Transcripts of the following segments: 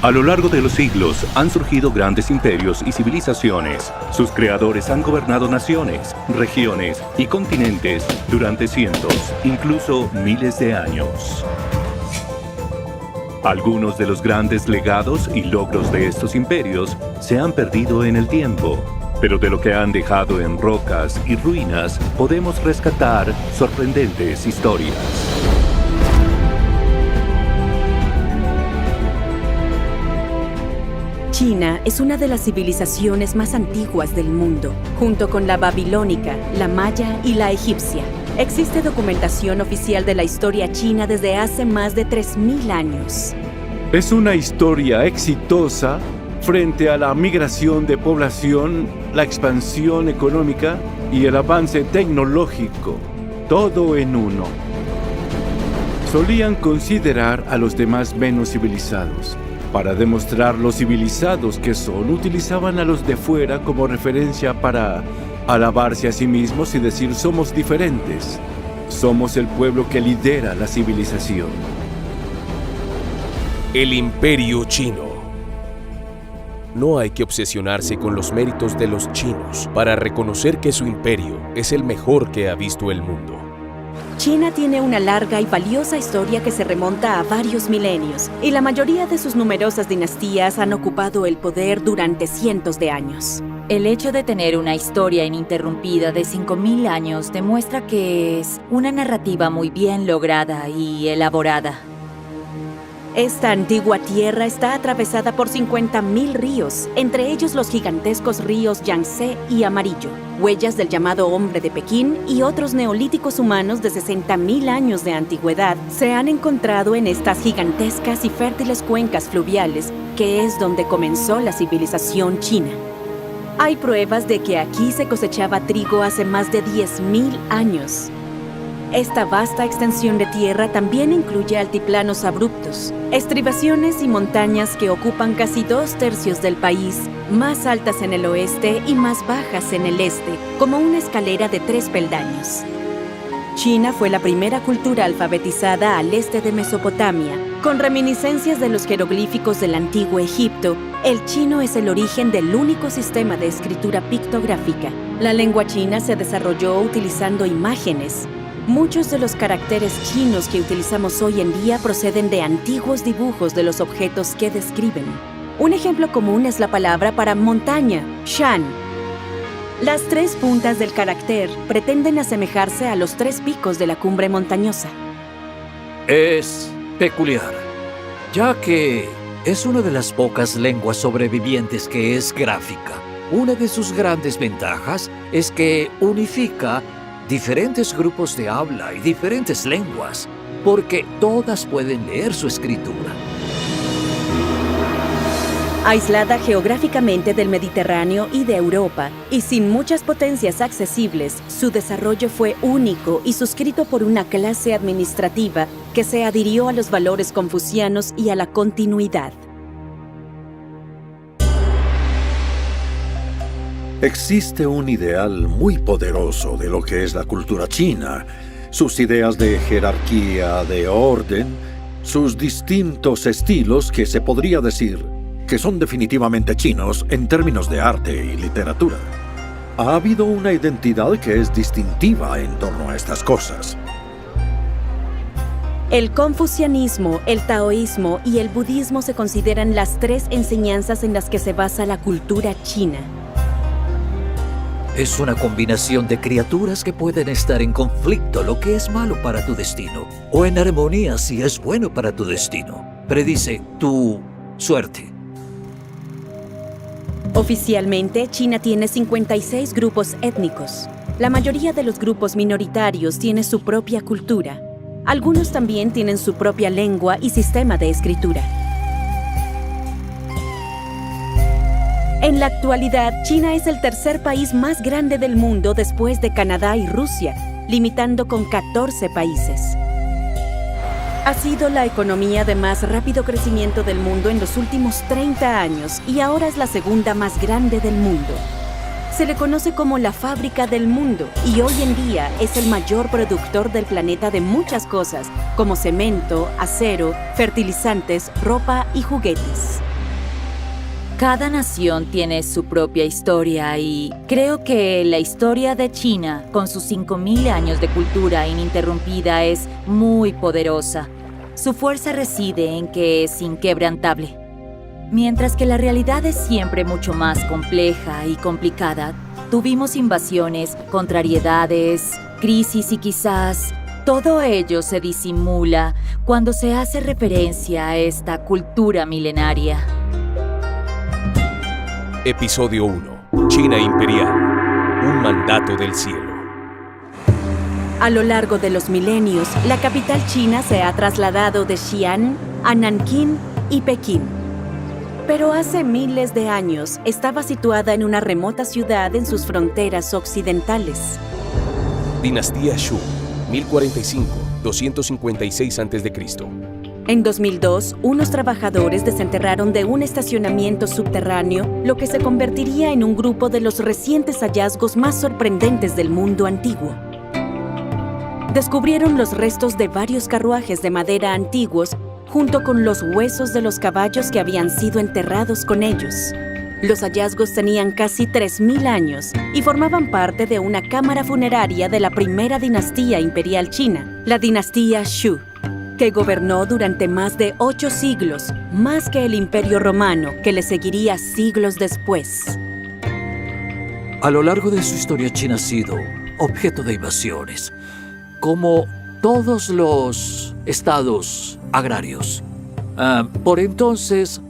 A lo largo de los siglos han surgido grandes imperios y civilizaciones. Sus creadores han gobernado naciones, regiones y continentes durante cientos, incluso miles de años. Algunos de los grandes legados y logros de estos imperios se han perdido en el tiempo, pero de lo que han dejado en rocas y ruinas podemos rescatar sorprendentes historias. China es una de las civilizaciones más antiguas del mundo, junto con la babilónica, la maya y la egipcia. Existe documentación oficial de la historia china desde hace más de 3000 años. Es una historia exitosa frente a la migración de población, la expansión económica y el avance tecnológico, todo en uno. Solían considerar a los demás menos civilizados. Para demostrar lo civilizados que son, utilizaban a los de fuera como referencia para alabarse a sí mismos y decir: somos diferentes. Somos el pueblo que lidera la civilización. El Imperio Chino. No hay que obsesionarse con los méritos de los chinos para reconocer que su imperio es el mejor que ha visto el mundo. China tiene una larga y valiosa historia que se remonta a varios milenios, y la mayoría de sus numerosas dinastías han ocupado el poder durante cientos de años. El hecho de tener una historia ininterrumpida de 5000 años demuestra que es una narrativa muy bien lograda y elaborada. Esta antigua tierra está atravesada por 50.000 ríos, entre ellos los gigantescos ríos Yangtze y Amarillo, huellas del llamado Hombre de Pekín y otros neolíticos humanos de 60.000 años de antigüedad se han encontrado en estas gigantescas y fértiles cuencas fluviales, que es donde comenzó la civilización china. Hay pruebas de que aquí se cosechaba trigo hace más de 10.000 años. Esta vasta extensión de tierra también incluye altiplanos abruptos, estribaciones y montañas que ocupan casi 2/3 del país, más altas en el oeste y más bajas en el este, como una escalera de 3 peldaños. China fue la primera cultura alfabetizada al este de Mesopotamia. Con reminiscencias de los jeroglíficos del antiguo Egipto, el chino es el origen del único sistema de escritura pictográfica. La lengua china se desarrolló utilizando imágenes. Muchos de los caracteres chinos que utilizamos hoy en día proceden de antiguos dibujos de los objetos que describen. Un ejemplo común es la palabra para montaña, shan. Las 3 puntas del carácter pretenden asemejarse a los 3 picos de la cumbre montañosa. Es peculiar, ya que es una de las pocas lenguas sobrevivientes que es gráfica. Una de sus grandes ventajas es que unifica diferentes grupos de habla y diferentes lenguas, porque todas pueden leer su escritura. Aislada geográficamente del Mediterráneo y de Europa, y sin muchas potencias accesibles, su desarrollo fue único y suscrito por una clase administrativa que se adhirió a los valores confucianos y a la continuidad. Existe un ideal muy poderoso de lo que es la cultura china, sus ideas de jerarquía, de orden, sus distintos estilos que se podría decir que son definitivamente chinos en términos de arte y literatura. Ha habido una identidad que es distintiva en torno a estas cosas. El confucianismo, el taoísmo y el budismo se consideran las 3 enseñanzas en las que se basa la cultura china. Es una combinación de criaturas que pueden estar en conflicto, lo que es malo para tu destino, o en armonía si es bueno para tu destino. Predice tu suerte. Oficialmente, China tiene 56 grupos étnicos. La mayoría de los grupos minoritarios tiene su propia cultura. Algunos también tienen su propia lengua y sistema de escritura. En la actualidad, China es el tercer país más grande del mundo después de Canadá y Rusia, limitando con 14 países. Ha sido la economía de más rápido crecimiento del mundo en los últimos 30 años y ahora es la segunda más grande del mundo. Se le conoce como la fábrica del mundo y hoy en día es el mayor productor del planeta de muchas cosas, como cemento, acero, fertilizantes, ropa y juguetes. Cada nación tiene su propia historia y creo que la historia de China, con sus 5.000 años de cultura ininterrumpida, es muy poderosa. Su fuerza reside en que es inquebrantable. Mientras que la realidad es siempre mucho más compleja y complicada, tuvimos invasiones, contrariedades, crisis y quizás todo ello se disimula cuando se hace referencia a esta cultura milenaria. Episodio 1. China Imperial. Un mandato del cielo. A lo largo de los milenios, la capital china se ha trasladado de Xi'an a Nankín y Pekín. Pero hace miles de años estaba situada en una remota ciudad en sus fronteras occidentales. Dinastía Shu, 1045-256 a.C. En 2002, unos trabajadores desenterraron de un estacionamiento subterráneo lo que se convertiría en un grupo de los recientes hallazgos más sorprendentes del mundo antiguo. Descubrieron los restos de varios carruajes de madera antiguos junto con los huesos de los caballos que habían sido enterrados con ellos. Los hallazgos tenían casi 3.000 años y formaban parte de una cámara funeraria de la primera dinastía imperial china, la dinastía Shu, que gobernó durante más de 8 siglos, más que el Imperio Romano, que le seguiría siglos después. A lo largo de su historia, China ha sido objeto de invasiones, como todos los estados agrarios. Por entonces,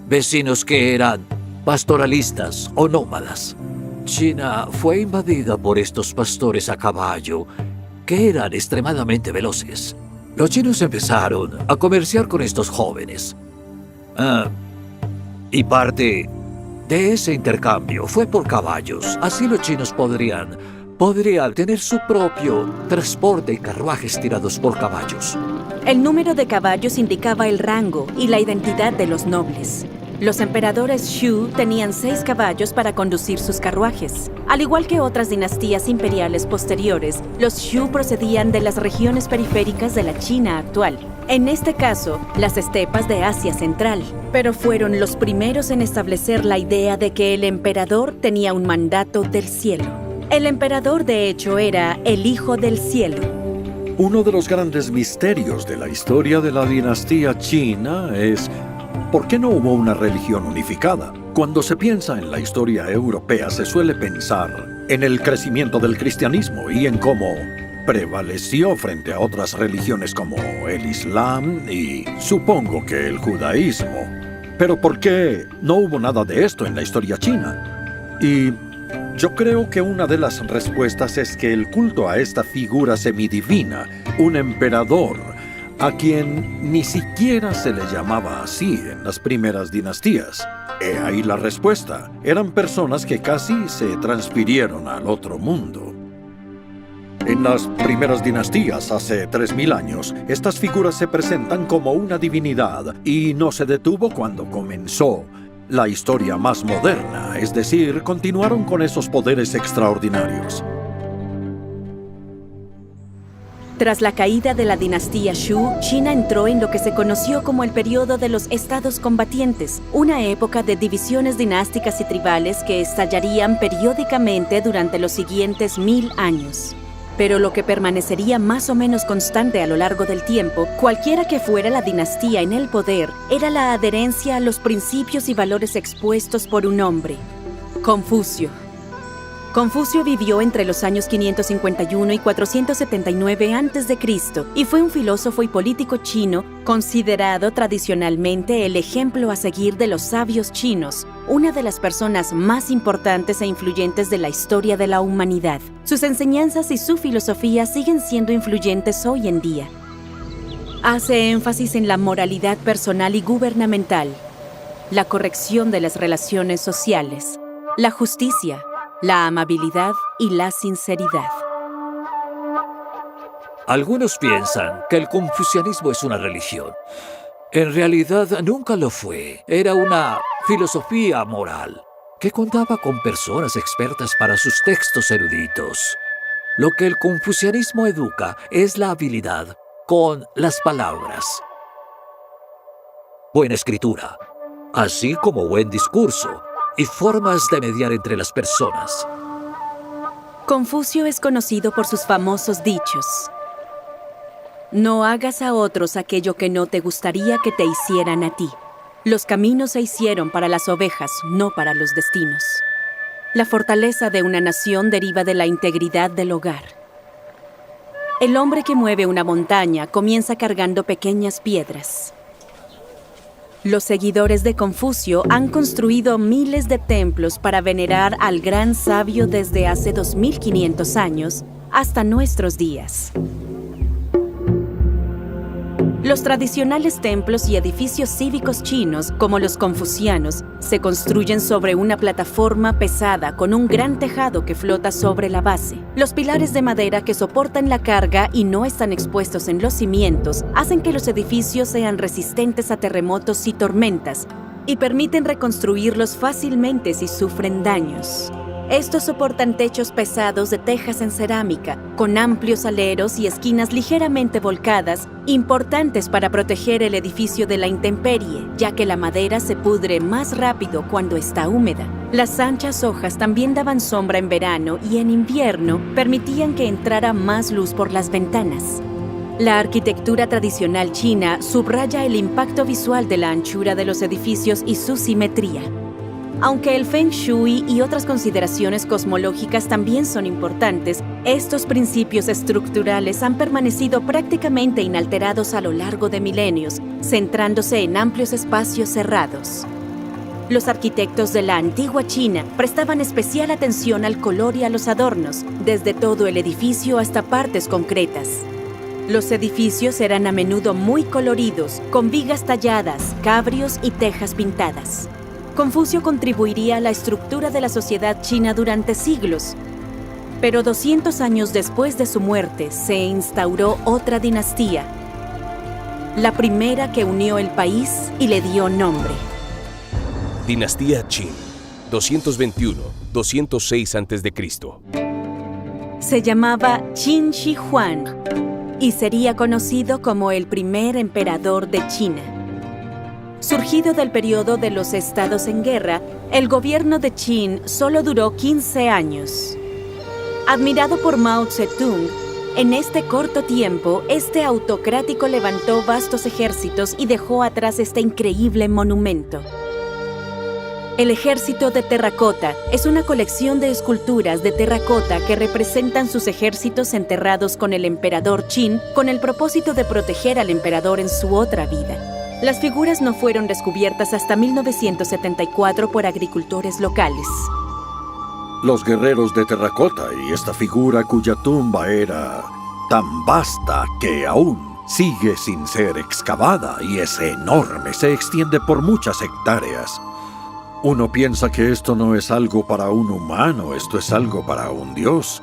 vecinos que eran pastoralistas o nómadas. China fue invadida por estos pastores a caballo, que eran extremadamente veloces. Los chinos empezaron a comerciar con estos jóvenes. Y parte de ese intercambio fue por caballos. Así los chinos podrían tener su propio transporte y carruajes tirados por caballos. El número de caballos indicaba el rango y la identidad de los nobles. Los emperadores Shu tenían 6 caballos para conducir sus carruajes. Al igual que otras dinastías imperiales posteriores, los Shu procedían de las regiones periféricas de la China actual. En este caso, las estepas de Asia Central. Pero fueron los primeros en establecer la idea de que el emperador tenía un mandato del cielo. El emperador, de hecho, era el Hijo del Cielo. Uno de los grandes misterios de la historia de la dinastía china es ¿por qué no hubo una religión unificada? Cuando se piensa en la historia europea, se suele pensar en el crecimiento del cristianismo y en cómo prevaleció frente a otras religiones como el Islam y supongo que el judaísmo. Pero ¿por qué no hubo nada de esto en la historia china? Y yo creo que una de las respuestas es que el culto a esta figura semidivina, un emperador, a quien ni siquiera se le llamaba así en las primeras dinastías. He ahí la respuesta. Eran personas que casi se transfirieron al otro mundo. En las primeras dinastías, hace 3.000 años, estas figuras se presentan como una divinidad y no se detuvo cuando comenzó la historia más moderna, es decir, continuaron con esos poderes extraordinarios. Tras la caída de la dinastía Shu, China entró en lo que se conoció como el periodo de los estados combatientes, una época de divisiones dinásticas y tribales que estallarían periódicamente durante los siguientes 1000 años. Pero lo que permanecería más o menos constante a lo largo del tiempo, cualquiera que fuera la dinastía en el poder, era la adherencia a los principios y valores expuestos por un hombre: Confucio. Confucio vivió entre los años 551 y 479 a.C. y fue un filósofo y político chino considerado tradicionalmente el ejemplo a seguir de los sabios chinos, una de las personas más importantes e influyentes de la historia de la humanidad. Sus enseñanzas y su filosofía siguen siendo influyentes hoy en día. Hace énfasis en la moralidad personal y gubernamental, la corrección de las relaciones sociales, la justicia, la amabilidad y la sinceridad. Algunos piensan que el confucianismo es una religión. En realidad nunca lo fue. Era una filosofía moral que contaba con personas expertas para sus textos eruditos. Lo que el confucianismo educa es la habilidad con las palabras. Buena escritura, así como buen discurso y formas de mediar entre las personas. Confucio es conocido por sus famosos dichos. No hagas a otros aquello que no te gustaría que te hicieran a ti. Los caminos se hicieron para las ovejas, no para los destinos. La fortaleza de una nación deriva de la integridad del hogar. El hombre que mueve una montaña comienza cargando pequeñas piedras. Los seguidores de Confucio han construido miles de templos para venerar al gran sabio desde hace 2500 años hasta nuestros días. Los tradicionales templos y edificios cívicos chinos, como los confucianos, se construyen sobre una plataforma pesada con un gran tejado que flota sobre la base. Los pilares de madera que soportan la carga y no están expuestos en los cimientos hacen que los edificios sean resistentes a terremotos y tormentas y permiten reconstruirlos fácilmente si sufren daños. Estos soportan techos pesados de tejas en cerámica, con amplios aleros y esquinas ligeramente volcadas, importantes para proteger el edificio de la intemperie, ya que la madera se pudre más rápido cuando está húmeda. Las anchas hojas también daban sombra en verano y en invierno permitían que entrara más luz por las ventanas. La arquitectura tradicional china subraya el impacto visual de la anchura de los edificios y su simetría. Aunque el Feng Shui y otras consideraciones cosmológicas también son importantes, estos principios estructurales han permanecido prácticamente inalterados a lo largo de milenios, centrándose en amplios espacios cerrados. Los arquitectos de la antigua China prestaban especial atención al color y a los adornos, desde todo el edificio hasta partes concretas. Los edificios eran a menudo muy coloridos, con vigas talladas, cabrios y tejas pintadas. Confucio contribuiría a la estructura de la sociedad china durante siglos, pero 200 años después de su muerte se instauró otra dinastía, la primera que unió el país y le dio nombre. Dinastía Qin, 221-206 a.C. Se llamaba Qin Shi Huang y sería conocido como el primer emperador de China. Surgido del periodo de los estados en guerra, el gobierno de Qin solo duró 15 años. Admirado por Mao Zedong, en este corto tiempo, este autocrático levantó vastos ejércitos y dejó atrás este increíble monumento. El Ejército de Terracota es una colección de esculturas de terracota que representan sus ejércitos enterrados con el emperador Qin con el propósito de proteger al emperador en su otra vida. Las figuras no fueron descubiertas hasta 1974 por agricultores locales. Los guerreros de terracota y esta figura cuya tumba era tan vasta que aún sigue sin ser excavada y es enorme, se extiende por muchas hectáreas. Uno piensa que esto no es algo para un humano, esto es algo para un dios.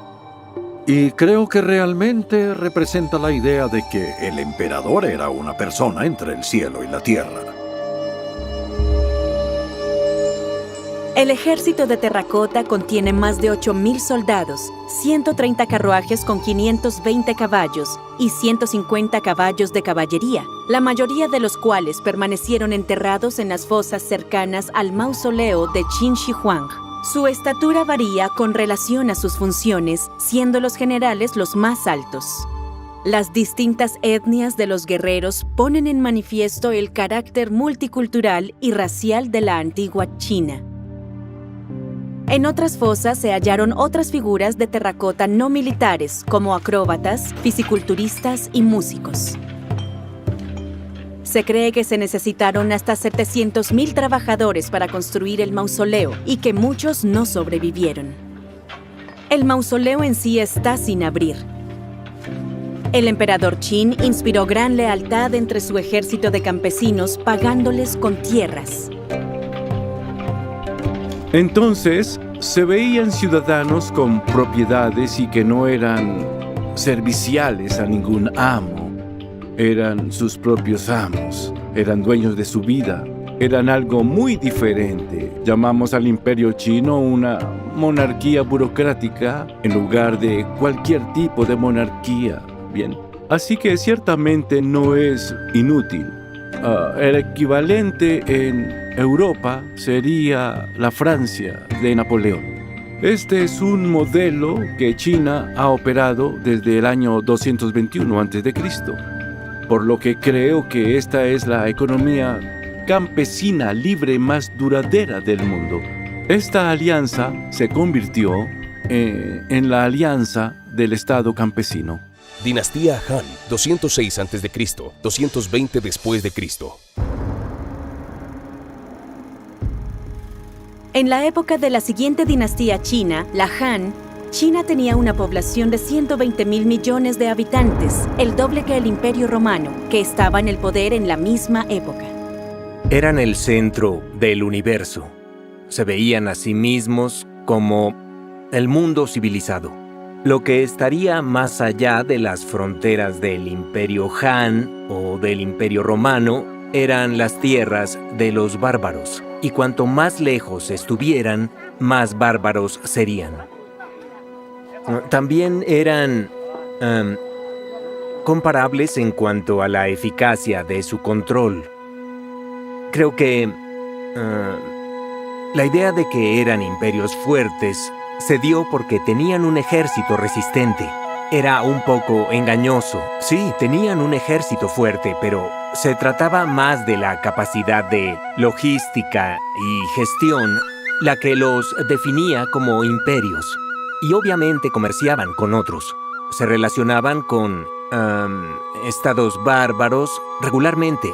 Y creo que realmente representa la idea de que el emperador era una persona entre el cielo y la tierra. El ejército de terracota contiene más de 8,000 soldados, 130 carruajes con 520 caballos y 150 caballos de caballería, la mayoría de los cuales permanecieron enterrados en las fosas cercanas al mausoleo de Qin Shi Huang. Su estatura varía con relación a sus funciones, siendo los generales los más altos. Las distintas etnias de los guerreros ponen en manifiesto el carácter multicultural y racial de la antigua China. En otras fosas se hallaron otras figuras de terracota no militares, como acróbatas, fisiculturistas y músicos. Se cree que se necesitaron hasta 700,000 trabajadores para construir el mausoleo y que muchos no sobrevivieron. El mausoleo en sí está sin abrir. El emperador Qin inspiró gran lealtad entre su ejército de campesinos, pagándoles con tierras. Entonces, se veían ciudadanos con propiedades y que no eran serviciales a ningún amo. Eran sus propios amos, eran dueños de su vida, eran algo muy diferente. Llamamos al imperio chino una monarquía burocrática en lugar de cualquier tipo de monarquía. Bien, así que ciertamente no es inútil El equivalente en Europa sería la Francia de Napoleón. Este es un modelo que China ha operado desde el año 221 a.C., por lo que creo que esta es la economía campesina libre más duradera del mundo. Esta alianza se convirtió en la alianza del Estado campesino. Dinastía Han, 206 a.C., 220 después de Cristo. En la época de la siguiente dinastía china, la Han, China tenía una población de 120.000 millones de habitantes, el doble que el Imperio Romano, que estaba en el poder en la misma época. Eran el centro del universo. Se veían a sí mismos como el mundo civilizado, lo que estaría más allá de las fronteras del Imperio Han o del Imperio Romano eran las tierras de los bárbaros, y cuanto más lejos estuvieran, más bárbaros serían. También eran comparables en cuanto a la eficacia de su control. Creo que la idea de que eran imperios fuertes se dio porque tenían un ejército resistente. Era un poco engañoso. Sí, tenían un ejército fuerte, pero se trataba más de la capacidad de logística y gestión la que los definía como imperios. Y obviamente comerciaban con otros. Se relacionaban con estados bárbaros regularmente.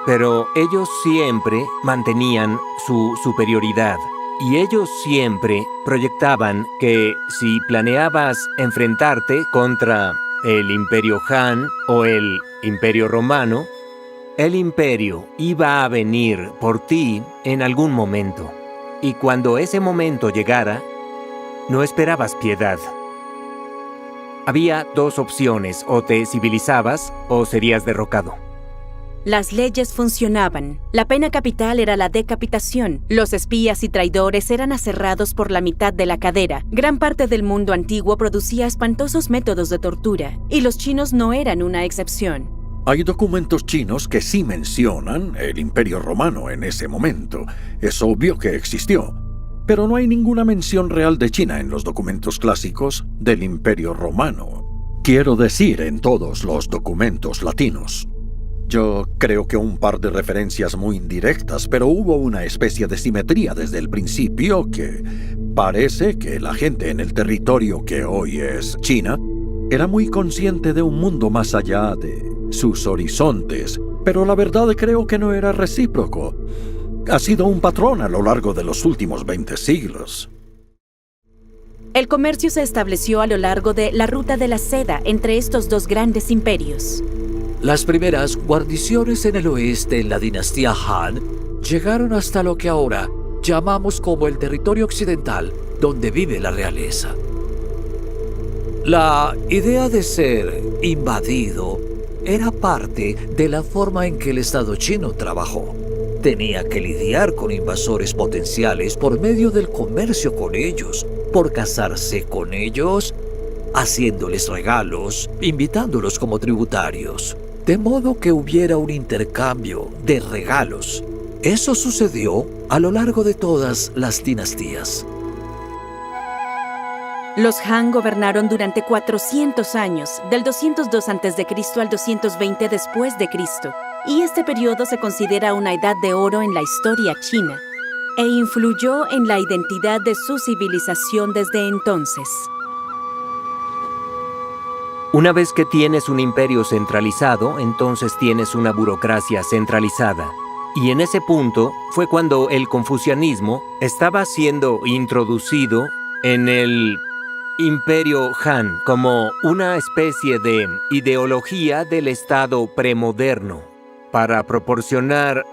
Pero ellos siempre mantenían su superioridad. Y ellos siempre proyectaban que si planeabas enfrentarte contra el Imperio Han o el Imperio Romano, el imperio iba a venir por ti en algún momento. Y cuando ese momento llegara, no esperabas piedad. Había dos opciones: o te civilizabas o serías derrocado. Las leyes funcionaban. La pena capital era la decapitación. Los espías y traidores eran aserrados por la mitad de la cadera. Gran parte del mundo antiguo producía espantosos métodos de tortura, y los chinos no eran una excepción. Hay documentos chinos que sí mencionan el Imperio Romano en ese momento. Es obvio que existió. Pero no hay ninguna mención real de China en los documentos clásicos del Imperio Romano. Quiero decir, en todos los documentos latinos. Yo creo que un par de referencias muy indirectas, pero hubo una especie de simetría desde el principio que parece que la gente en el territorio que hoy es China era muy consciente de un mundo más allá de sus horizontes, pero la verdad creo que no era recíproco. Ha sido un patrón a lo largo de los últimos 20 siglos. El comercio se estableció a lo largo de la ruta de la seda entre estos dos grandes imperios. Las primeras guarniciones en el oeste en la dinastía Han llegaron hasta lo que ahora llamamos como el territorio occidental, donde vive la realeza. La idea de ser invadido era parte de la forma en que el Estado chino trabajó. Tenía que lidiar con invasores potenciales por medio del comercio con ellos, por casarse con ellos, haciéndoles regalos, invitándolos como tributarios, de modo que hubiera un intercambio de regalos. Eso sucedió a lo largo de todas las dinastías. Los Han gobernaron durante 400 años, del 202 a.C. al 220 después de Cristo, y este periodo se considera una edad de oro en la historia china, e influyó en la identidad de su civilización desde entonces. Una vez que tienes un imperio centralizado, entonces tienes una burocracia centralizada. Y en ese punto fue cuando el confucianismo estaba siendo introducido en el Imperio Han como una especie de ideología del Estado premoderno para proporcionar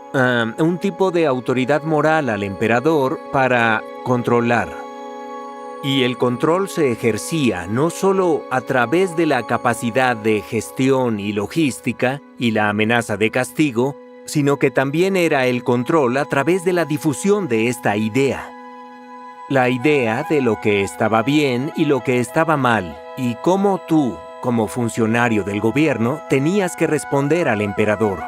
un tipo de autoridad moral al emperador para controlar. Y el control se ejercía no solo a través de la capacidad de gestión y logística y la amenaza de castigo, sino que también era el control a través de la difusión de esta idea. La idea de lo que estaba bien y lo que estaba mal, y cómo tú, como funcionario del gobierno, tenías que responder al emperador.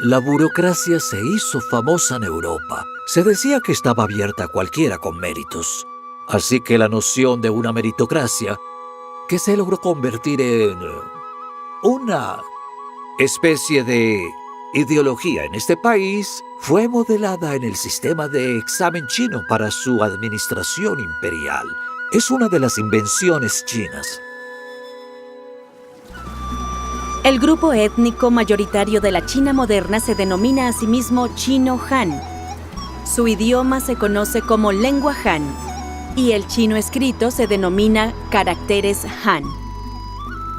La burocracia se hizo famosa en Europa. Se decía que estaba abierta a cualquiera con méritos. Así que la noción de una meritocracia, que se logró convertir en una especie de ideología en este país, fue modelada en el sistema de examen chino para su administración imperial. Es una de las invenciones chinas. El grupo étnico mayoritario de la China moderna se denomina a sí mismo Chino Han. Su idioma se conoce como lengua Han y el chino escrito se denomina caracteres Han.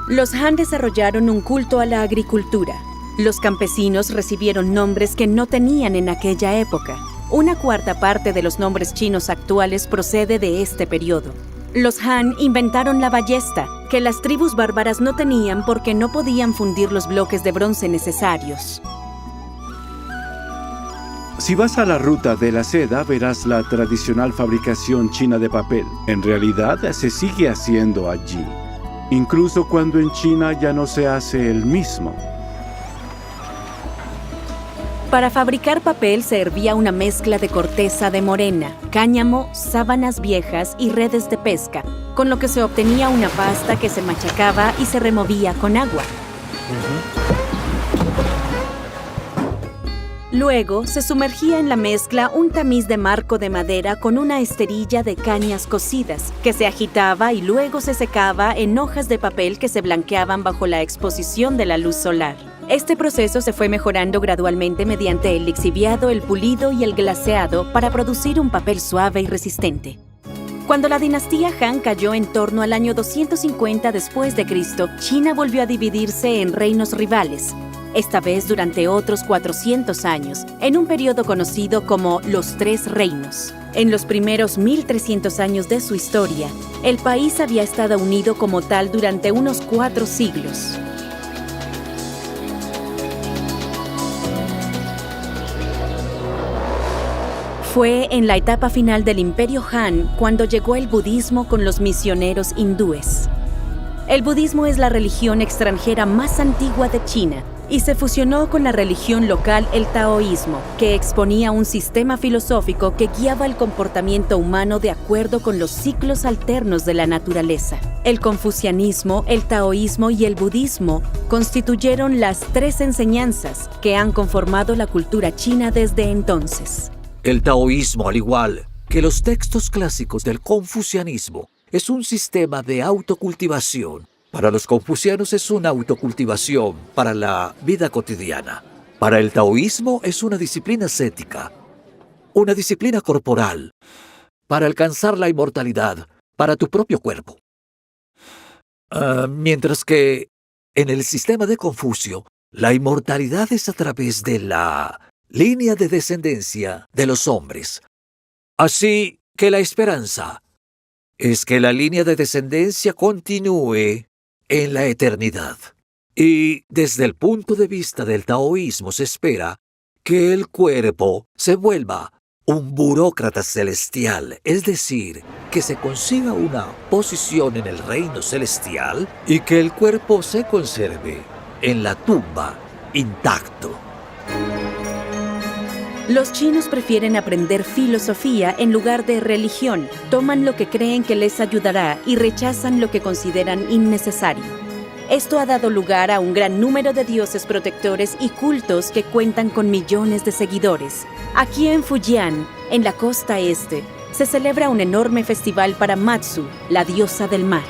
Los Han desarrollaron un culto a la agricultura. Los campesinos recibieron nombres que no tenían en aquella época. Una cuarta parte de los nombres chinos actuales procede de este periodo. Los Han inventaron la ballesta, que las tribus bárbaras no tenían porque no podían fundir los bloques de bronce necesarios. Si vas a la ruta de la seda, verás la tradicional fabricación china de papel. En realidad, se sigue haciendo allí, incluso cuando en China ya no se hace el mismo. Para fabricar papel se hervía una mezcla de corteza de morena, cáñamo, sábanas viejas y redes de pesca, con lo que se obtenía una pasta que se machacaba y se removía con agua. Luego se sumergía en la mezcla un tamiz de marco de madera con una esterilla de cañas cocidas, que se agitaba y luego se secaba en hojas de papel que se blanqueaban bajo la exposición de la luz solar. Este proceso se fue mejorando gradualmente mediante el lixiviado, el pulido y el glaseado para producir un papel suave y resistente. Cuando la dinastía Han cayó en torno al año 250 después de Cristo, China volvió a dividirse en reinos rivales, esta vez durante otros 400 años, en un periodo conocido como los Tres Reinos. En los primeros 1300 años de su historia, el país había estado unido como tal durante unos 4 siglos. Fue en la etapa final del Imperio Han cuando llegó el budismo con los misioneros hindúes. El budismo es la religión extranjera más antigua de China y se fusionó con la religión local, el taoísmo, que exponía un sistema filosófico que guiaba el comportamiento humano de acuerdo con los ciclos alternos de la naturaleza. El confucianismo, el taoísmo y el budismo constituyeron las 3 enseñanzas que han conformado la cultura china desde entonces. El taoísmo, al igual que los textos clásicos del confucianismo, es un sistema de autocultivación. Para los confucianos es una autocultivación para la vida cotidiana. Para el taoísmo es una disciplina ascética, una disciplina corporal, para alcanzar la inmortalidad, para tu propio cuerpo. Mientras que en el sistema de Confucio, la inmortalidad es a través de la línea de descendencia de los hombres. Así que la esperanza es que la línea de descendencia continúe en la eternidad. Y desde el punto de vista del taoísmo se espera que el cuerpo se vuelva un burócrata celestial, es decir, que se consiga una posición en el reino celestial y que el cuerpo se conserve en la tumba intacto. Los chinos prefieren aprender filosofía en lugar de religión, toman lo que creen que les ayudará y rechazan lo que consideran innecesario. Esto ha dado lugar a un gran número de dioses protectores y cultos que cuentan con millones de seguidores. Aquí en Fujian, en la costa este, se celebra un enorme festival para Matsu, la diosa del mar.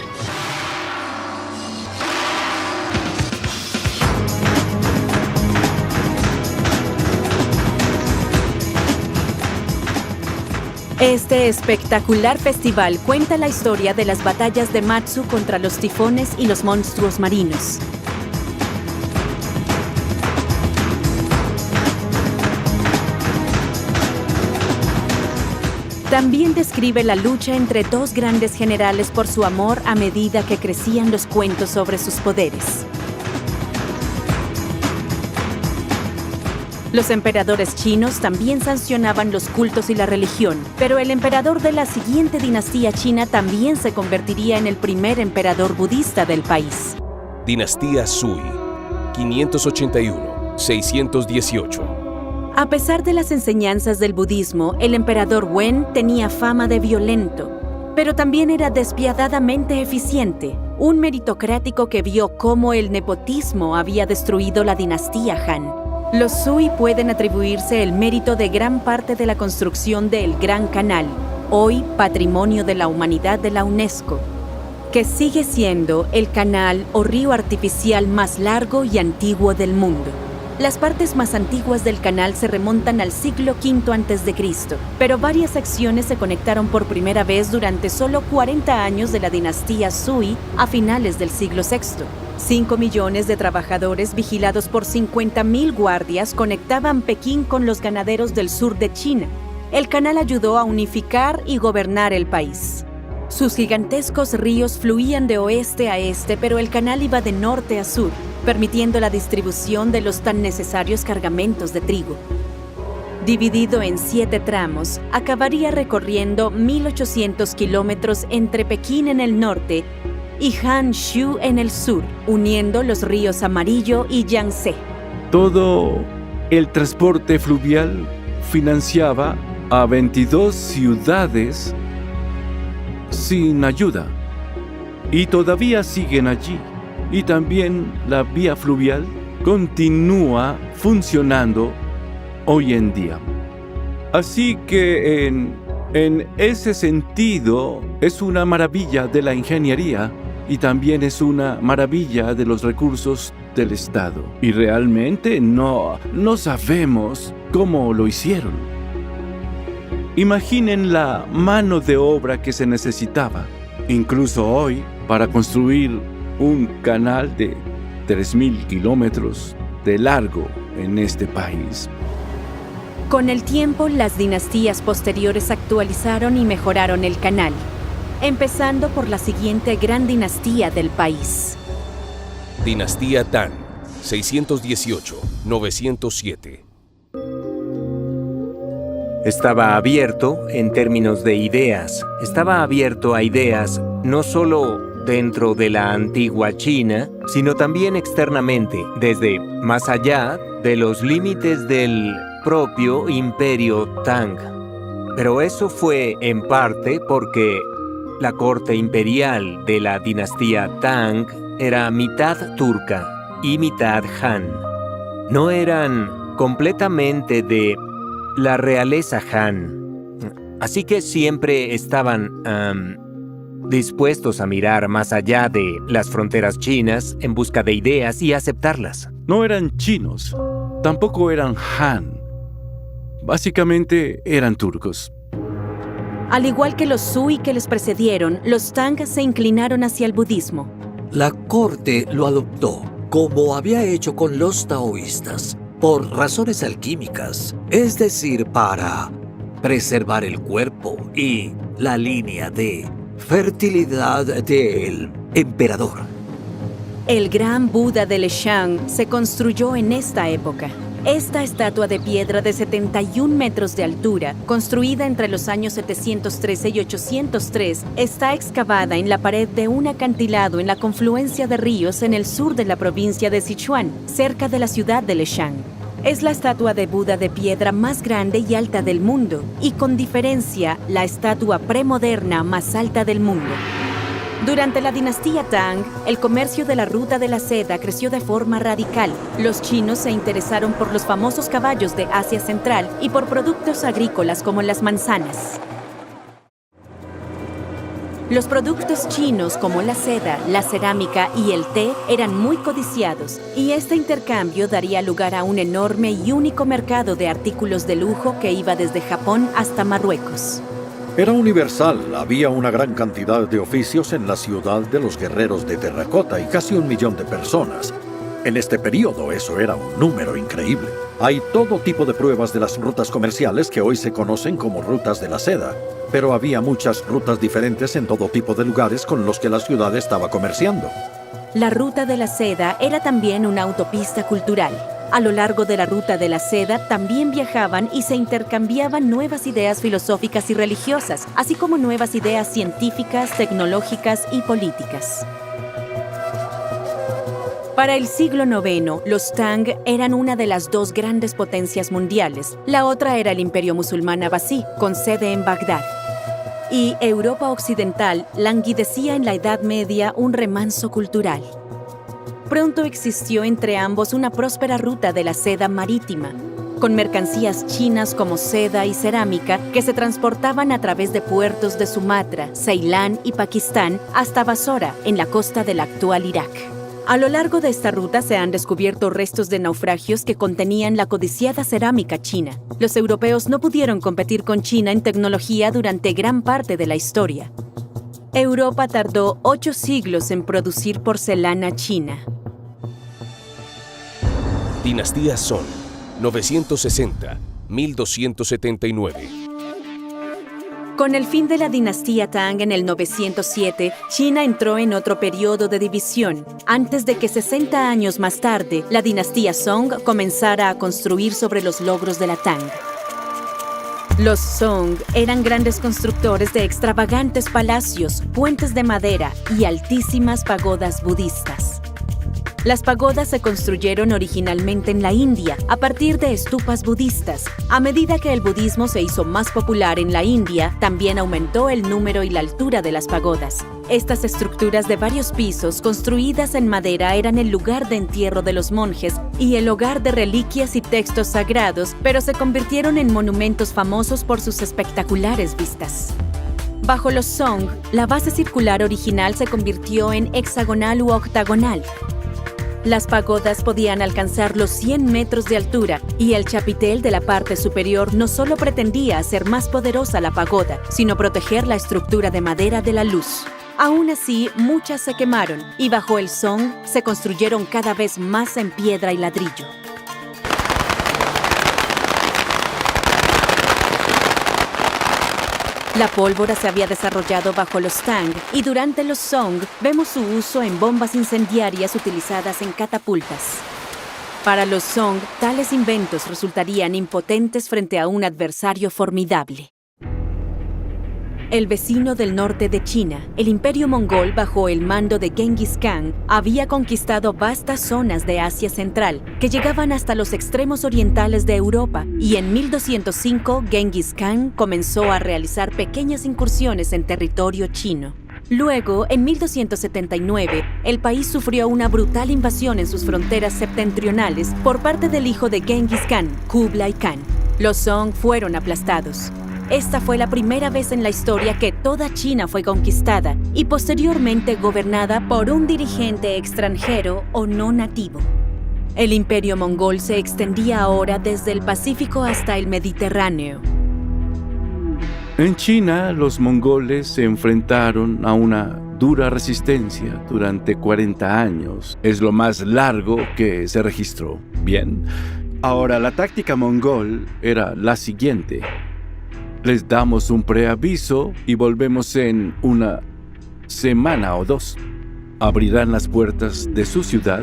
Este espectacular festival cuenta la historia de las batallas de Matsu contra los tifones y los monstruos marinos. También describe la lucha entre 2 grandes generales por su amor a medida que crecían los cuentos sobre sus poderes. Los emperadores chinos también sancionaban los cultos y la religión, pero el emperador de la siguiente dinastía china también se convertiría en el primer emperador budista del país. Dinastía Sui, 581 618. A pesar de las enseñanzas del budismo, el emperador Wen tenía fama de violento, pero también era despiadadamente eficiente, un meritocrático que vio cómo el nepotismo había destruido la dinastía Han. Los Sui pueden atribuirse el mérito de gran parte de la construcción del Gran Canal, hoy Patrimonio de la Humanidad de la UNESCO, que sigue siendo el canal o río artificial más largo y antiguo del mundo. Las partes más antiguas del canal se remontan al siglo V a.C., pero varias secciones se conectaron por primera vez durante solo 40 años de la dinastía Sui a finales del siglo VI. 5 millones de trabajadores vigilados por 50.000 guardias conectaban Pekín con los ganaderos del sur de China. El canal ayudó a unificar y gobernar el país. Sus gigantescos ríos fluían de oeste a este, pero el canal iba de norte a sur, permitiendo la distribución de los tan necesarios cargamentos de trigo. Dividido en 7 tramos, acabaría recorriendo 1.800 kilómetros entre Pekín en el norte y Hanshu en el sur, uniendo los ríos Amarillo y Yangtze. Todo el transporte fluvial financiaba a 22 ciudades sin ayuda, y todavía siguen allí. Y también la vía fluvial continúa funcionando hoy en día. Así que en ese sentido es una maravilla de la ingeniería y también es una maravilla de los recursos del Estado. Y realmente no sabemos cómo lo hicieron. Imaginen la mano de obra que se necesitaba, incluso hoy, para construir un canal de 3.000 kilómetros de largo en este país. Con el tiempo, las dinastías posteriores actualizaron y mejoraron el canal, empezando por la siguiente gran dinastía del país. Dinastía Tang, 618-907. Estaba abierto en términos de ideas. Estaba abierto a ideas no solo dentro de la antigua China, sino también externamente, desde más allá de los límites del propio imperio Tang. Pero eso fue en parte porque la corte imperial de la dinastía Tang era mitad turca y mitad Han. No eran completamente de la realeza Han, así que siempre estaban dispuestos a mirar más allá de las fronteras chinas en busca de ideas y aceptarlas. No eran chinos, tampoco eran Han. Básicamente eran turcos. Al igual que los Sui que les precedieron, los Tang se inclinaron hacia el budismo. La corte lo adoptó, como había hecho con los taoístas, por razones alquímicas, es decir, para preservar el cuerpo y la línea de fertilidad del emperador. El gran Buda de Leshang se construyó en esta época. Esta estatua de piedra de 71 metros de altura, construida entre los años 713 y 803, está excavada en la pared de un acantilado en la confluencia de ríos en el sur de la provincia de Sichuan, cerca de la ciudad de Leshang. Es la estatua de Buda de piedra más grande y alta del mundo, y con diferencia, la estatua premoderna más alta del mundo. Durante la dinastía Tang, el comercio de la ruta de la seda creció de forma radical. Los chinos se interesaron por los famosos caballos de Asia Central y por productos agrícolas como las manzanas. Los productos chinos como la seda, la cerámica y el té eran muy codiciados, y este intercambio daría lugar a un enorme y único mercado de artículos de lujo que iba desde Japón hasta Marruecos. Era universal, había una gran cantidad de oficios en la ciudad de los guerreros de terracota y casi 1 millón de personas. En este periodo eso era un número increíble. Hay todo tipo de pruebas de las rutas comerciales que hoy se conocen como rutas de la seda, pero había muchas rutas diferentes en todo tipo de lugares con los que la ciudad estaba comerciando. La ruta de la seda era también una autopista cultural. A lo largo de la ruta de la seda también viajaban y se intercambiaban nuevas ideas filosóficas y religiosas, así como nuevas ideas científicas, tecnológicas y políticas. Para el siglo IX, los Tang eran una de las dos grandes potencias mundiales. La otra era el Imperio Musulmán Abbasí, con sede en Bagdad. Y Europa Occidental languidecía en la Edad Media un remanso cultural. Pronto existió entre ambos una próspera ruta de la seda marítima, con mercancías chinas como seda y cerámica que se transportaban a través de puertos de Sumatra, Ceilán y Pakistán hasta Basora, en la costa del actual Irak. A lo largo de esta ruta se han descubierto restos de naufragios que contenían la codiciada cerámica china. Los europeos no pudieron competir con China en tecnología durante gran parte de la historia. Europa tardó 8 siglos en producir porcelana china. Dinastía Song, 960-1279. Con el fin de la dinastía Tang en el 907, China entró en otro periodo de división, antes de que 60 años más tarde, la dinastía Song comenzara a construir sobre los logros de la Tang. Los Song eran grandes constructores de extravagantes palacios, puentes de madera y altísimas pagodas budistas. Las pagodas se construyeron originalmente en la India, a partir de estupas budistas. A medida que el budismo se hizo más popular en la India, también aumentó el número y la altura de las pagodas. Estas estructuras de varios pisos, construidas en madera, eran el lugar de entierro de los monjes y el hogar de reliquias y textos sagrados, pero se convirtieron en monumentos famosos por sus espectaculares vistas. Bajo los Song, la base circular original se convirtió en hexagonal u octagonal. Las pagodas podían alcanzar los 100 metros de altura y el chapitel de la parte superior no solo pretendía hacer más poderosa la pagoda, sino proteger la estructura de madera de la luz. Aún así, muchas se quemaron y bajo el Song se construyeron cada vez más en piedra y ladrillo. La pólvora se había desarrollado bajo los Tang y durante los Song vemos su uso en bombas incendiarias utilizadas en catapultas. Para los Song, tales inventos resultarían impotentes frente a un adversario formidable. El vecino del norte de China, el Imperio Mongol bajo el mando de Genghis Khan, había conquistado vastas zonas de Asia Central que llegaban hasta los extremos orientales de Europa, y en 1205 Genghis Khan comenzó a realizar pequeñas incursiones en territorio chino. Luego, en 1279, el país sufrió una brutal invasión en sus fronteras septentrionales por parte del hijo de Genghis Khan, Kublai Khan. Los Song fueron aplastados. Esta fue la primera vez en la historia que toda China fue conquistada y posteriormente gobernada por un dirigente extranjero o no nativo. El imperio mongol se extendía ahora desde el Pacífico hasta el Mediterráneo. En China, los mongoles se enfrentaron a una dura resistencia durante 40 años. Es lo más largo que se registró. Bien, ahora la táctica mongol era la siguiente. Les damos un preaviso y volvemos en una semana o 2. Abrirán las puertas de su ciudad.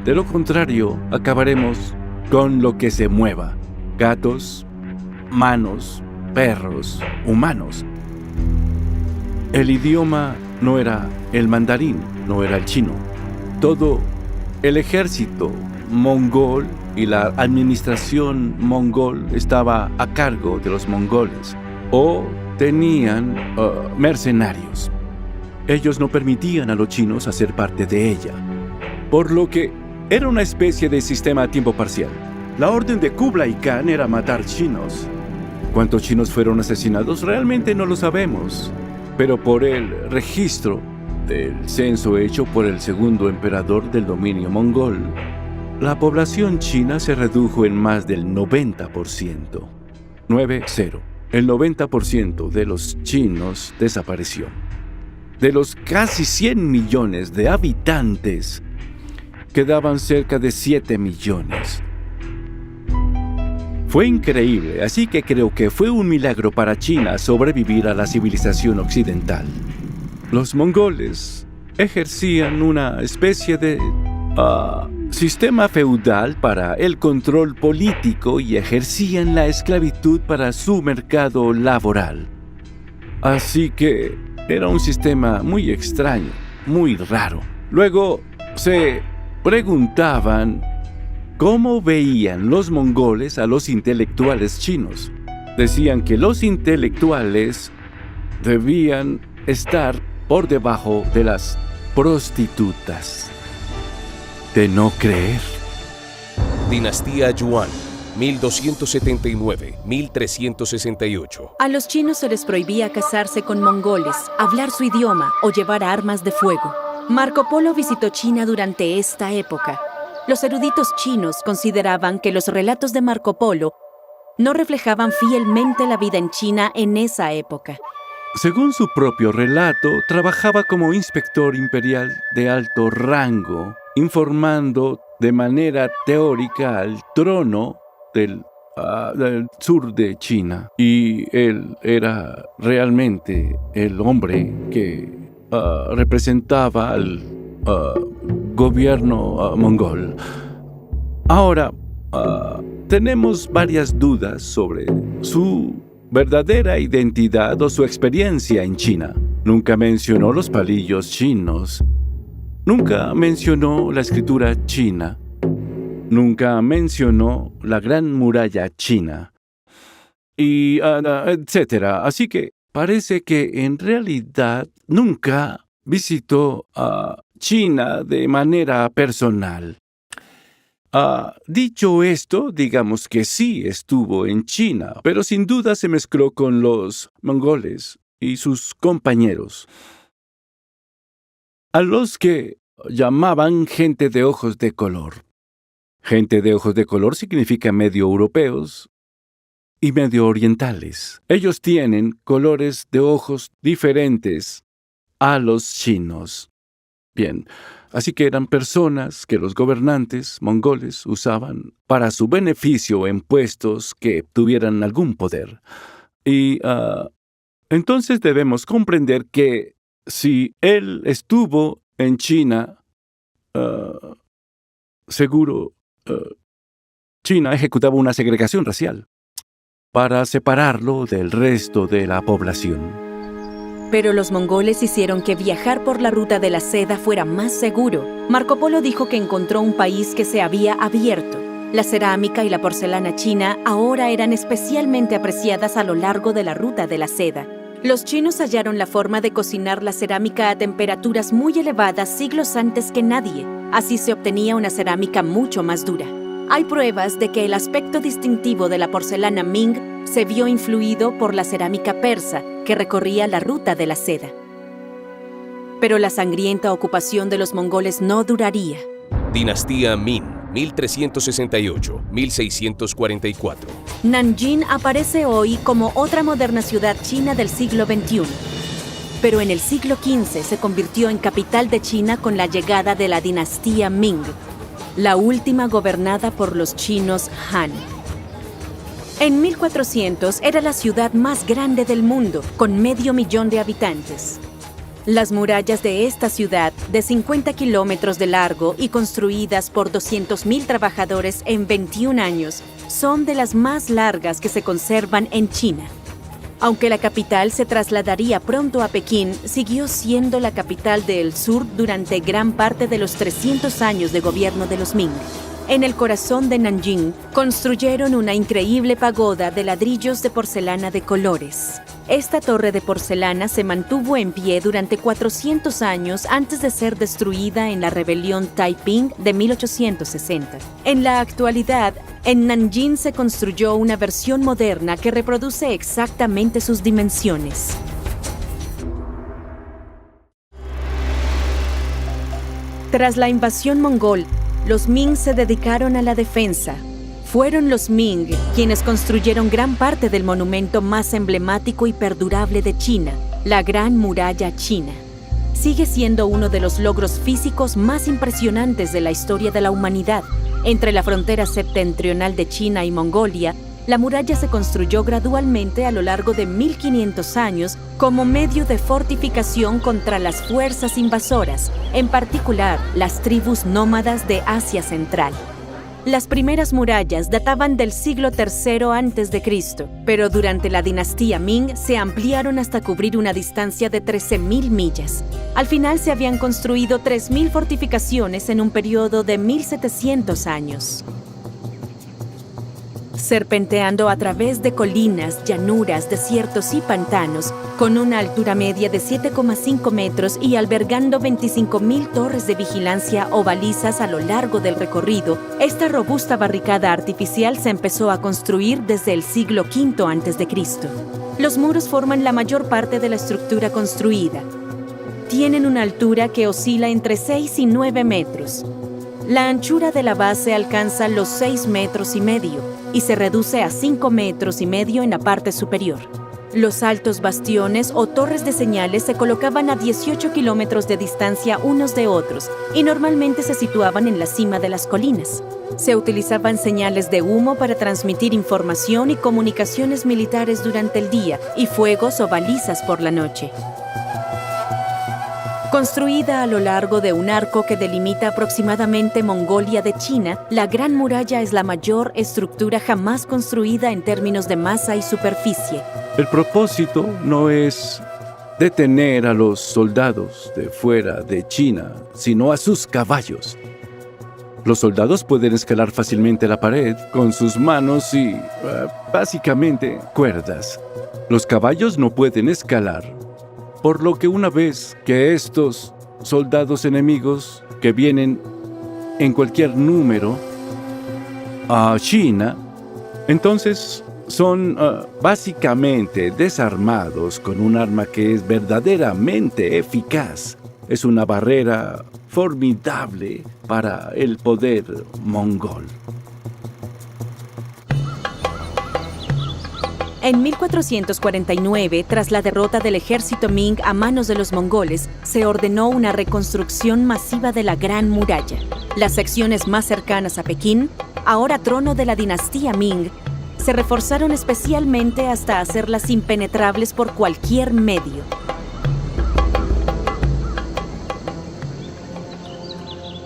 De lo contrario, acabaremos con lo que se mueva. Gatos, manos, perros, humanos. El idioma no era el mandarín, no era el chino. Todo el ejército mongol y la administración mongol estaba a cargo de los mongoles o tenían mercenarios. Ellos no permitían a los chinos hacer parte de ella, por lo que era una especie de sistema a tiempo parcial. La orden de Kublai Khan era matar chinos. ¿Cuántos chinos fueron asesinados? Realmente no lo sabemos, pero por el registro del censo hecho por el segundo emperador del dominio mongol, la población china se redujo en más del 90%. 9-0. El 90% de los chinos desapareció. De los casi 100 millones de habitantes, quedaban cerca de 7 millones. Fue increíble, así que creo que fue un milagro para China sobrevivir a la civilización occidental. Los mongoles ejercían una especie de sistema feudal para el control político y ejercían la esclavitud para su mercado laboral. Así que era un sistema muy extraño, muy raro. Luego se preguntaban cómo veían los mongoles a los intelectuales chinos. Decían que los intelectuales debían estar por debajo de las prostitutas. ¿De no creer? Dinastía Yuan, 1279-1368. A los chinos se les prohibía casarse con mongoles, hablar su idioma o llevar armas de fuego. Marco Polo visitó China durante esta época. Los eruditos chinos consideraban que los relatos de Marco Polo no reflejaban fielmente la vida en China en esa época. Según su propio relato, trabajaba como inspector imperial de alto rango, informando de manera teórica al trono del sur de China. Y él era realmente el hombre que representaba al gobierno mongol. Ahora, tenemos varias dudas sobre su verdadera identidad o su experiencia en China. Nunca mencionó los palillos chinos. Nunca mencionó la escritura china. Nunca mencionó la Gran Muralla China. Y etcétera. Así que parece que en realidad nunca visitó a China de manera personal. Dicho esto, digamos que sí estuvo en China, pero sin duda se mezcló con los mongoles y sus compañeros, a los que llamaban gente de ojos de color. Gente de ojos de color significa medio europeos y medio orientales. Ellos tienen colores de ojos diferentes a los chinos. Bien, así que eran personas que los gobernantes mongoles usaban para su beneficio en puestos que tuvieran algún poder. Y entonces debemos comprender que si él estuvo en China, seguro China ejecutaba una segregación racial para separarlo del resto de la población. Pero los mongoles hicieron que viajar por la ruta de la seda fuera más seguro. Marco Polo dijo que encontró un país que se había abierto. La cerámica y la porcelana china ahora eran especialmente apreciadas a lo largo de la ruta de la seda. Los chinos hallaron la forma de cocinar la cerámica a temperaturas muy elevadas siglos antes que nadie. Así se obtenía una cerámica mucho más dura. Hay pruebas de que el aspecto distintivo de la porcelana Ming se vio influido por la cerámica persa que recorría la ruta de la seda. Pero la sangrienta ocupación de los mongoles no duraría. Dinastía Min, 1368-1644. Nanjing aparece hoy como otra moderna ciudad china del siglo XXI. Pero en el siglo XV se convirtió en capital de China con la llegada de la dinastía Ming, la última gobernada por los chinos Han. En 1400 era la ciudad más grande del mundo, con 500,000 de habitantes. Las murallas de esta ciudad, de 50 kilómetros de largo y construidas por 200,000 trabajadores en 21 años, son de las más largas que se conservan en China. Aunque la capital se trasladaría pronto a Pekín, siguió siendo la capital del sur durante gran parte de los 300 años de gobierno de los Ming. En el corazón de Nanjing, construyeron una increíble pagoda de ladrillos de porcelana de colores. Esta torre de porcelana se mantuvo en pie durante 400 años antes de ser destruida en la rebelión Taiping de 1860. En la actualidad, en Nanjing se construyó una versión moderna que reproduce exactamente sus dimensiones. Tras la invasión mongol, los Ming se dedicaron a la defensa. Fueron los Ming quienes construyeron gran parte del monumento más emblemático y perdurable de China, la Gran Muralla China. Sigue siendo uno de los logros físicos más impresionantes de la historia de la humanidad. Entre la frontera septentrional de China y Mongolia, la muralla se construyó gradualmente a lo largo de 1500 años como medio de fortificación contra las fuerzas invasoras, en particular las tribus nómadas de Asia Central. Las primeras murallas databan del siglo III a.C., pero durante la dinastía Ming se ampliaron hasta cubrir una distancia de 13.000 millas. Al final se habían construido 3.000 fortificaciones en un periodo de 1.700 años. Serpenteando a través de colinas, llanuras, desiertos y pantanos, con una altura media de 7,5 metros y albergando 25.000 torres de vigilancia o balizas a lo largo del recorrido, esta robusta barricada artificial se empezó a construir desde el siglo V a.C. Los muros forman la mayor parte de la estructura construida. Tienen una altura que oscila entre 6 y 9 metros. La anchura de la base alcanza los 6 metros y medio y se reduce a 5 metros y medio en la parte superior. Los altos bastiones o torres de señales se colocaban a 18 kilómetros de distancia unos de otros y normalmente se situaban en la cima de las colinas. Se utilizaban señales de humo para transmitir información y comunicaciones militares durante el día y fuegos o balizas por la noche. Construida a lo largo de un arco que delimita aproximadamente Mongolia de China, la Gran Muralla es la mayor estructura jamás construida en términos de masa y superficie. El propósito no es detener a los soldados de fuera de China, sino a sus caballos. Los soldados pueden escalar fácilmente la pared con sus manos y, básicamente, cuerdas. Los caballos no pueden escalar. Por lo que una vez que estos soldados enemigos que vienen en cualquier número a China, entonces son básicamente desarmados con un arma que es verdaderamente eficaz. Es una barrera formidable para el poder mongol. En 1449, tras la derrota del ejército Ming a manos de los mongoles, se ordenó una reconstrucción masiva de la Gran Muralla. Las secciones más cercanas a Pekín, ahora trono de la dinastía Ming, se reforzaron especialmente hasta hacerlas impenetrables por cualquier medio.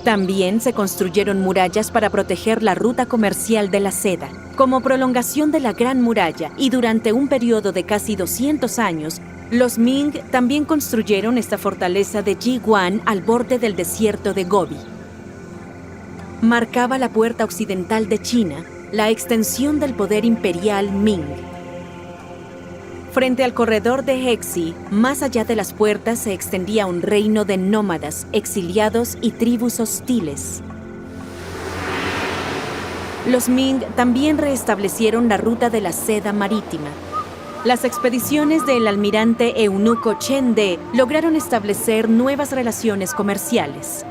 También se construyeron murallas para proteger la ruta comercial de la seda. Como prolongación de la Gran Muralla y durante un periodo de casi 200 años, los Ming también construyeron esta fortaleza de Jiguan al borde del desierto de Gobi. Marcaba la puerta occidental de China, la extensión del poder imperial Ming. Frente al corredor de Hexi, más allá de las puertas se extendía un reino de nómadas, exiliados y tribus hostiles. Los Ming también restablecieron la ruta de la seda marítima. Las expediciones del almirante eunuco Chen De lograron establecer nuevas relaciones comerciales.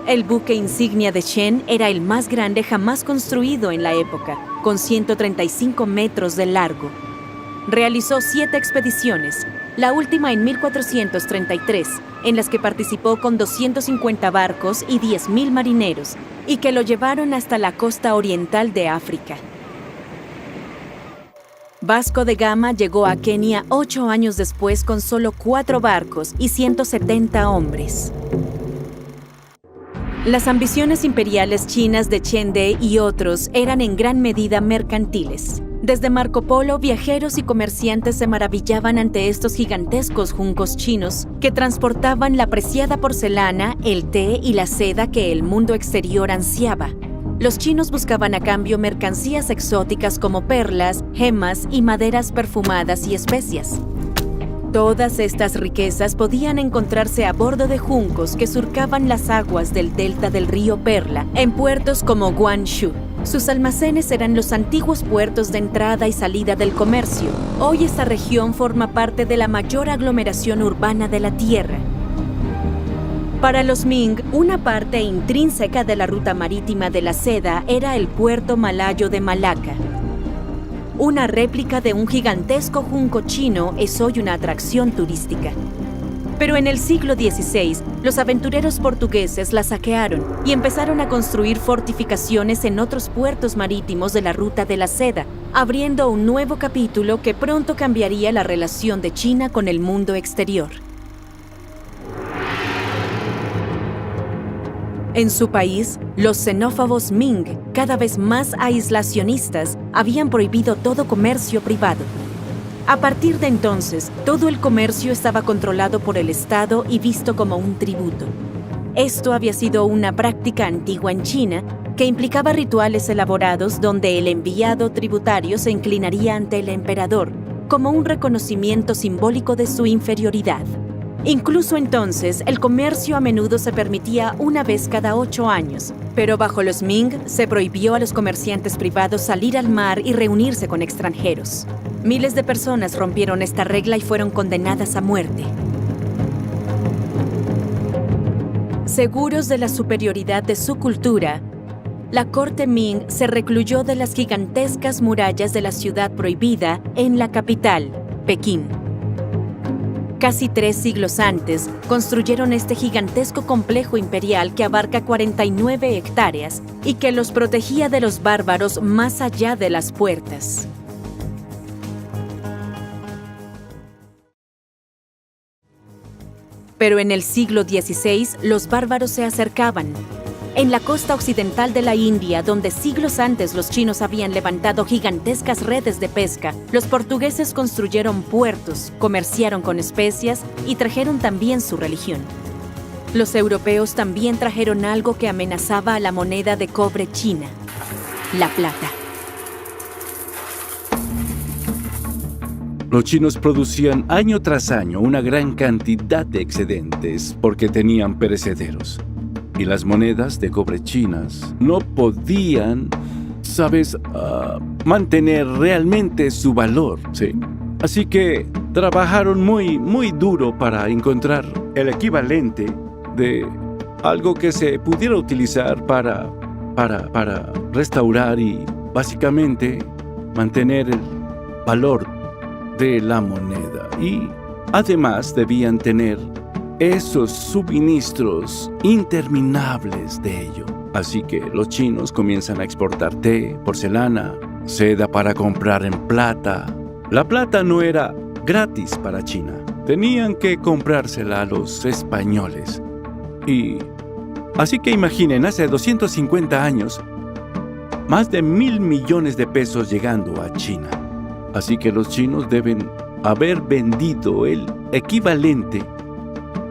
El buque insignia de Chen era el más grande jamás construido en la época, con 135 metros de largo. Realizó 7 expediciones, la última en 1433, en las que participó con 250 barcos y 10.000 marineros, y que lo llevaron hasta la costa oriental de África. Vasco de Gama llegó a Kenia 8 años después con solo 4 barcos y 170 hombres. Las ambiciones imperiales chinas de Chen De y otros eran en gran medida mercantiles. Desde Marco Polo, viajeros y comerciantes se maravillaban ante estos gigantescos juncos chinos que transportaban la preciada porcelana, el té y la seda que el mundo exterior ansiaba. Los chinos buscaban a cambio mercancías exóticas como perlas, gemas y maderas perfumadas y especias. Todas estas riquezas podían encontrarse a bordo de juncos que surcaban las aguas del delta del río Perla en puertos como Guangzhou. Sus almacenes eran los antiguos puertos de entrada y salida del comercio. Hoy esta región forma parte de la mayor aglomeración urbana de la Tierra. Para los Ming, una parte intrínseca de la ruta marítima de la seda era el puerto malayo de Malaca. Una réplica de un gigantesco junco chino es hoy una atracción turística. Pero en el siglo XVI, los aventureros portugueses la saquearon y empezaron a construir fortificaciones en otros puertos marítimos de la ruta de la seda, abriendo un nuevo capítulo que pronto cambiaría la relación de China con el mundo exterior. En su país, los xenófobos Ming, cada vez más aislacionistas, habían prohibido todo comercio privado. A partir de entonces, todo el comercio estaba controlado por el Estado y visto como un tributo. Esto había sido una práctica antigua en China que implicaba rituales elaborados donde el enviado tributario se inclinaría ante el emperador como un reconocimiento simbólico de su inferioridad. Incluso entonces, el comercio a menudo se permitía una vez cada 8 años, pero bajo los Ming se prohibió a los comerciantes privados salir al mar y reunirse con extranjeros. Miles de personas rompieron esta regla y fueron condenadas a muerte. Seguros de la superioridad de su cultura, la corte Ming se recluyó de las gigantescas murallas de la ciudad prohibida en la capital, Pekín. Casi 3 siglos antes, construyeron este gigantesco complejo imperial que abarca 49 hectáreas y que los protegía de los bárbaros más allá de las puertas. Pero en el siglo XVI, los bárbaros se acercaban. En la costa occidental de la India, donde siglos antes los chinos habían levantado gigantescas redes de pesca, los portugueses construyeron puertos, comerciaron con especias y trajeron también su religión. Los europeos también trajeron algo que amenazaba a la moneda de cobre china: la plata. Los chinos producían año tras año una gran cantidad de excedentes porque tenían perecederos. Y las monedas de cobre chinas no podían, mantener realmente su valor, ¿sí? Así que trabajaron muy duro para encontrar el equivalente de algo que se pudiera utilizar para restaurar y básicamente mantener el valor de la moneda. Y además debían tener esos suministros interminables de ello. Así que los chinos comienzan a exportar té, porcelana, seda para comprar en plata. La plata no era gratis para China. Tenían que comprársela a los españoles. Y así que imaginen, hace 250 años, más de 1,000 millones de pesos llegando a China. Así que los chinos deben haber vendido el equivalente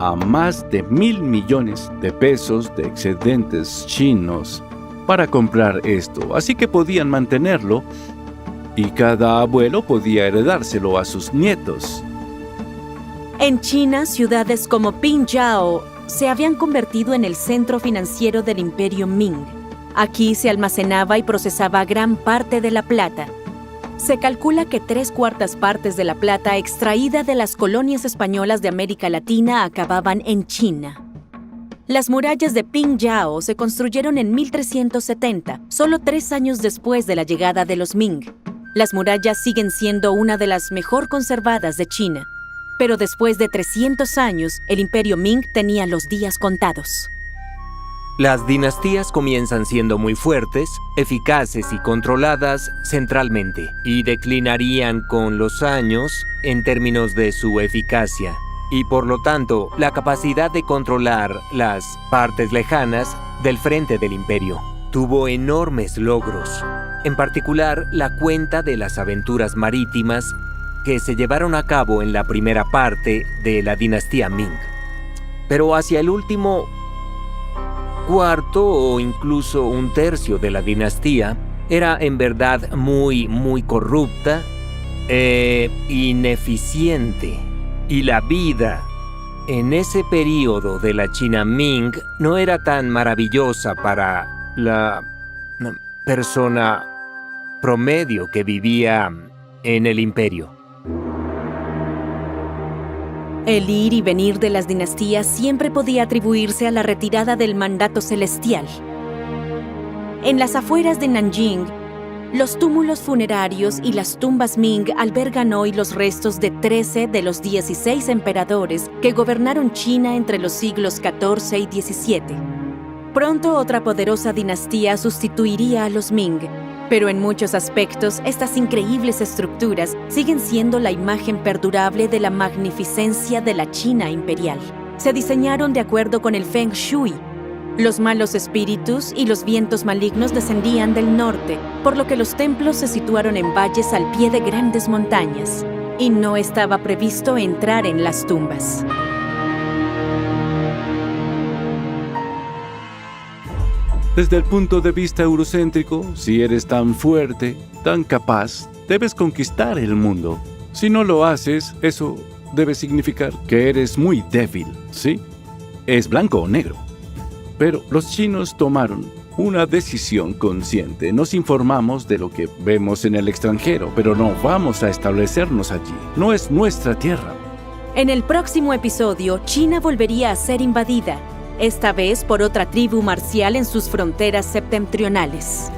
a más de 1,000 millones de pesos de excedentes chinos para comprar esto. Así que podían mantenerlo y cada abuelo podía heredárselo a sus nietos. En China, ciudades como Pingyao se habían convertido en el centro financiero del Imperio Ming. Aquí se almacenaba y procesaba gran parte de la plata. Se calcula que 3/4 partes de la plata extraída de las colonias españolas de América Latina acababan en China. Las murallas de Pingyao se construyeron en 1370, solo 3 años después de la llegada de los Ming. Las murallas siguen siendo una de las mejor conservadas de China, pero después de 300 años, el Imperio Ming tenía los días contados. Las dinastías comienzan siendo muy fuertes, eficaces y controladas centralmente, y declinarían con los años en términos de su eficacia, y por lo tanto la capacidad de controlar las partes lejanas del frente del imperio. Tuvo enormes logros, en particular la cuenta de las aventuras marítimas que se llevaron a cabo en la primera parte de la dinastía Ming. Pero hacia el último cuarto o incluso 1/3 de la dinastía era en verdad muy corrupta e ineficiente. Y la vida en ese período de la China Ming no era tan maravillosa para la persona promedio que vivía en el imperio. El ir y venir de las dinastías siempre podía atribuirse a la retirada del mandato celestial. En las afueras de Nanjing, los túmulos funerarios y las tumbas Ming albergan hoy los restos de 13 de los 16 emperadores que gobernaron China entre los siglos XIV y XVII. Pronto otra poderosa dinastía sustituiría a los Ming, pero en muchos aspectos estas increíbles estructuras siguen siendo la imagen perdurable de la magnificencia de la China imperial. Se diseñaron de acuerdo con el Feng Shui, Los malos espíritus y los vientos malignos descendían del norte, por lo que los templos se situaron en valles al pie de grandes montañas, y no estaba previsto entrar en las tumbas. Desde el punto de vista eurocéntrico, si eres tan fuerte, tan capaz, debes conquistar el mundo. Si no lo haces, eso debe significar que eres muy débil, ¿sí? Es blanco o negro. Pero los chinos tomaron una decisión consciente. Nos informamos de lo que vemos en el extranjero, pero no vamos a establecernos allí. No es nuestra tierra. En el próximo episodio, China volvería a ser invadida, esta vez por otra tribu marcial en sus fronteras septentrionales.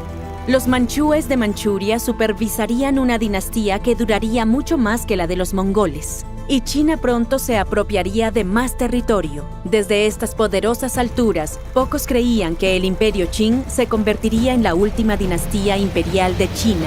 Los manchúes de Manchuria supervisarían una dinastía que duraría mucho más que la de los mongoles, y China pronto se apropiaría de más territorio. Desde estas poderosas alturas, pocos creían que el Imperio Qing se convertiría en la última dinastía imperial de China.